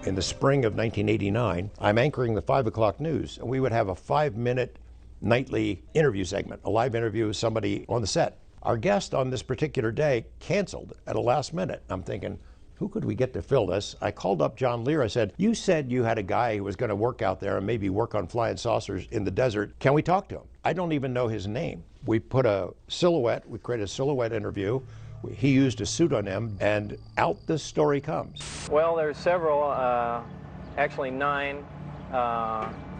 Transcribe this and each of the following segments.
In the spring of 1989, I'm anchoring the 5 o'clock news, and we would have a 5-minute nightly interview segment, a live interview with somebody on the set. Our guest on this particular day canceled at a last minute. I'm thinking, who could we get to fill this? I called up John Lear. I said, you said you had a guy who was going to work out there and maybe work on flying saucers in the desert. Can we talk to him? I don't even know his name. We put a silhouette, we created a silhouette interview. He used a pseudonym, and out this story comes. Well, there's several, actually 9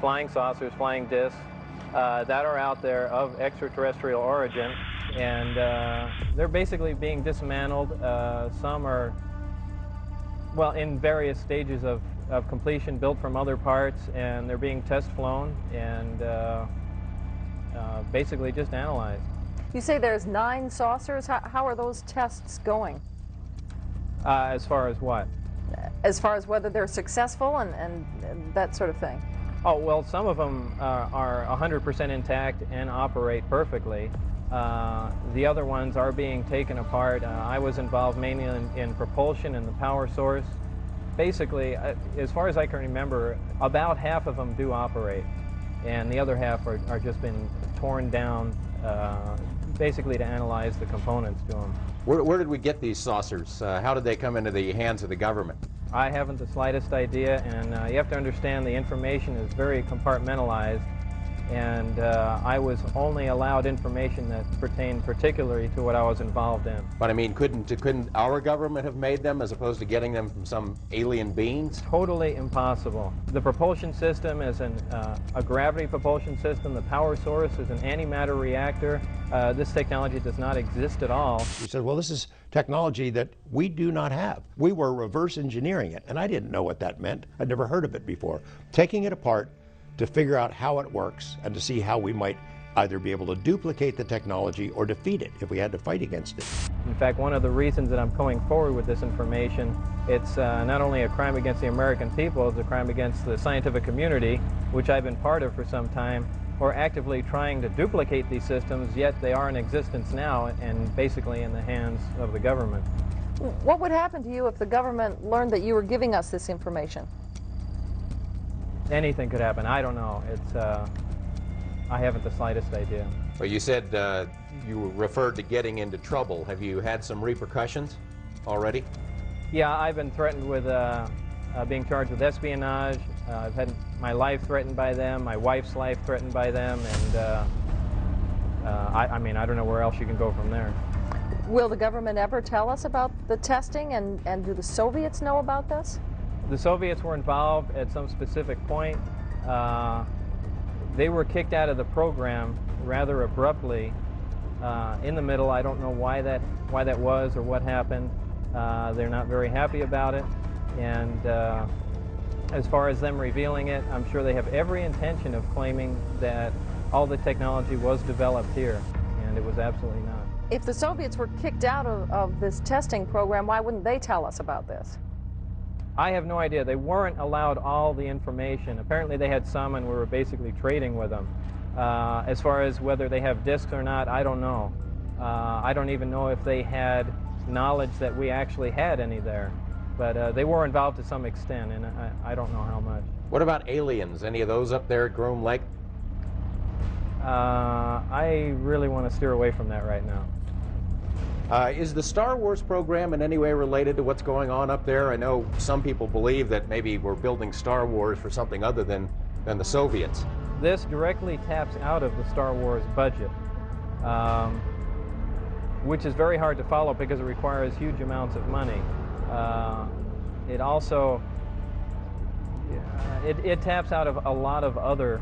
flying saucers, flying discs, that are out there of extraterrestrial origin, and they're basically being dismantled. Some are, well, in various stages of completion, built from other parts, and they're being test flown and basically just analyzed. You say there's 9 saucers. How are those tests going? As far as what? As far as whether they're successful and that sort of thing. Oh, well, some of them are 100% intact and operate perfectly. The other ones are being taken apart. I was involved mainly in propulsion and the power source. Basically, as far as I can remember, about half of them do operate, and the other half are just been torn down, basically to analyze the components to them. Where did we get these saucers? How did they come into the hands of the government? I haven't the slightest idea, and you have to understand the information is very compartmentalized, and I was only allowed information that pertained particularly to what I was involved in. But I mean, couldn't our government have made them as opposed to getting them from some alien beings? Totally impossible. The propulsion system is a gravity propulsion system. The power source is an antimatter reactor. This technology does not exist at all. He said, well, this is technology that we do not have. We were reverse engineering it, and I didn't know what that meant. I'd never heard of it before. Taking it apart to figure out how it works and to see how we might either be able to duplicate the technology or defeat it if we had to fight against it. In fact, one of the reasons that I'm going forward with this information, it's not only a crime against the American people, it's a crime against the scientific community, which I've been part of for some time, or actively trying to duplicate these systems, yet they are in existence now and basically in the hands of the government. What would happen to you if the government learned that you were giving us this information? Anything could happen. I don't know. I haven't the slightest idea. Well, you said you referred to getting into trouble. Have you had some repercussions already? Yeah, I've been threatened with being charged with espionage. I've had my life threatened by them, my wife's life threatened by them, and I mean, I don't know where else you can go from there. Will the government ever tell us about the testing, and do the Soviets know about this? The Soviets were involved at some specific point. They were kicked out of the program rather abruptly in the middle. I don't know why that was or what happened. They're not very happy about it, and as far as them revealing it, I'm sure they have every intention of claiming that all the technology was developed here, and it was absolutely not. If the Soviets were kicked out of this testing program, why wouldn't they tell us about this? I have no idea. They weren't allowed all the information. Apparently they had some, and we were basically trading with them. As far as whether they have discs or not, I don't know. I don't even know if they had knowledge that we actually had any there. But they were involved to some extent, and I don't know how much. What about aliens? Any of those up there at Groom Lake? I really want to steer away from that right now. Is the Star Wars program in any way related to what's going on up there? I know some people believe that maybe we're building Star Wars for something other than the Soviets. This directly taps out of the Star Wars budget, which is very hard to follow because it requires huge amounts of money. It also it taps out of a lot of other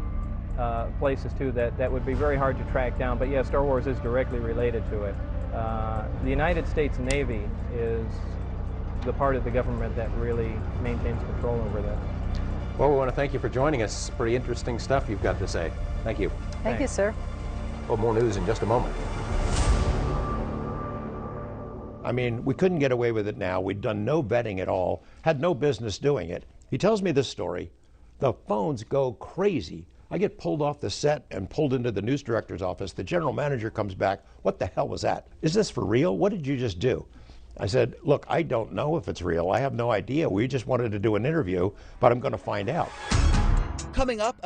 places too that would be very hard to track down. But yeah, Star Wars is directly related to it. The United States Navy is the part of the government that really maintains control over this. Well, we want to thank you for joining us. Pretty interesting stuff you've got to say. Thank you. Thank you, sir. Well, more news in just a moment. I mean, we couldn't get away with it now. We'd done no vetting at all, had no business doing it. He tells me this story. The phones go crazy. I get pulled off the set and pulled into the news director's office. The general manager comes back. What the hell was that? Is this for real? What did you just do? I said, look, I don't know if it's real. I have no idea. We just wanted to do an interview, but I'm going to find out. Coming up,